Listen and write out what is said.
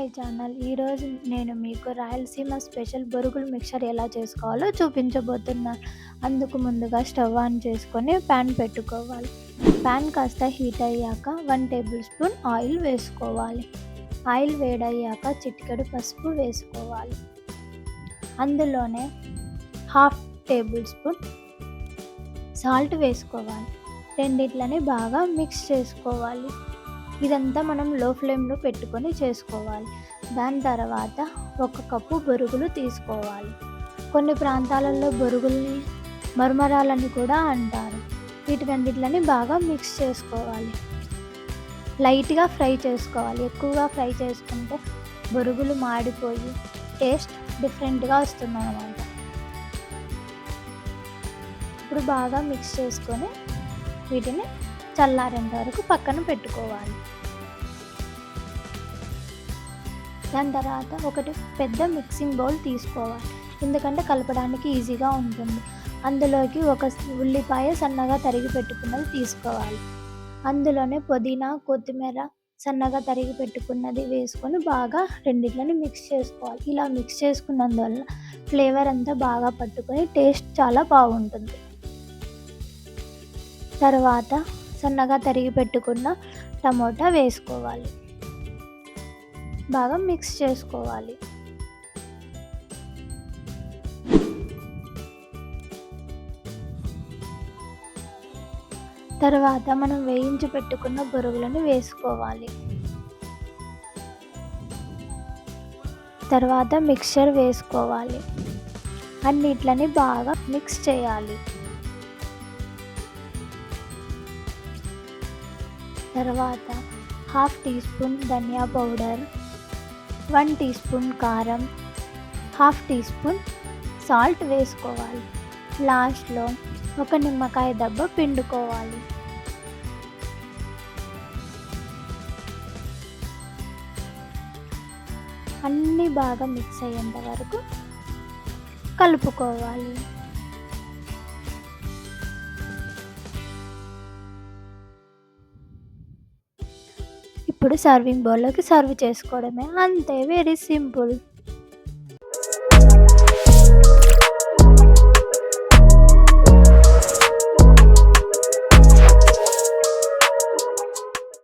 My channel. ఈరోజు నేను మీకు రాయలసీమ స్పెషల్ బొరుగుల మిక్చర్ ఎలా చేసుకోవాలో చూపించబోతున్నాను. అందుకు ముందుగా స్టవ్ ఆన్ చేసుకొని ప్యాన్ పెట్టుకోవాలి. ప్యాన్ కాస్త హీట్ అయ్యాక 1 టేబుల్ స్పూన్ ఆయిల్ వేసుకోవాలి. ఆయిల్ వేడయ్యాక చిటికెడు పసుపు వేసుకోవాలి. అందులోనే 1/2 టేబుల్ స్పూన్ సాల్ట్ వేసుకోవాలి. రెండిట్లని బాగా మిక్స్ చేసుకోవాలి. ఇదంతా మనం లో ఫ్లేమ్లో పెట్టుకొని చేసుకోవాలి. దాని తర్వాత 1 కప్పు బొరుగులు తీసుకోవాలి. కొన్ని ప్రాంతాలలో బొరుగుల్ని మరమరాలని కూడా అంటారు. వీటిని బాగా మిక్స్ చేసుకోవాలి. లైట్గా ఫ్రై చేసుకోవాలి. ఎక్కువగా ఫ్రై చేసుకుంటే బొరుగులు మాడిపోయి టేస్ట్ డిఫరెంట్గా వస్తుందన్నమాట. ఇప్పుడు బాగా మిక్స్ చేసుకొని వీటిని చల్లారేంత వరకు పక్కన పెట్టుకోవాలి. దాని తర్వాత ఒకటి పెద్ద మిక్సింగ్ బౌల్ తీసుకోవాలి. ఎందుకంటే కలపడానికి ఈజీగా ఉంటుంది. అందులోకి 1 ఉల్లిపాయ సన్నగా తరిగి పెట్టుకున్నది తీసుకోవాలి. అందులోనే పుదీనా, కొత్తిమీర సన్నగా తరిగి పెట్టుకున్నది వేసుకొని బాగా రెండిట్లని మిక్స్ చేసుకోవాలి. ఇలా మిక్స్ చేసుకున్నందువల్ల ఫ్లేవర్ అంతా బాగా పట్టుకొని టేస్ట్ చాలా బాగుంటుంది. తర్వాత సన్నగా తరిగి పెట్టుకున్న టమోటా వేసుకోవాలి. బాగా మిక్స్ చేసుకోవాలి. తర్వాత మనం వేయించి పెట్టుకున్న బొరుగులను వేసుకోవాలి. తర్వాత మిక్చర్ వేసుకోవాలి. అన్నిట్లని బాగా మిక్స్ చేయాలి. తర్వాత 1/2 టీ స్పూన్ ధనియా పౌడర్, 1 టీ స్పూన్ కారం, 1/2 టీ స్పూన్ సాల్ట్ వేసుకోవాలి. లాస్ట్లో 1 నిమ్మకాయ దెబ్బ పిండుకోవాలి. అన్నీ బాగా మిక్స్ అయ్యేంత వరకు కలుపుకోవాలి. ఇప్పుడు సర్వింగ్ బౌల్లోకి సర్వ్ చేసుకోవడమే. అంతే, వెరీ సింపుల్.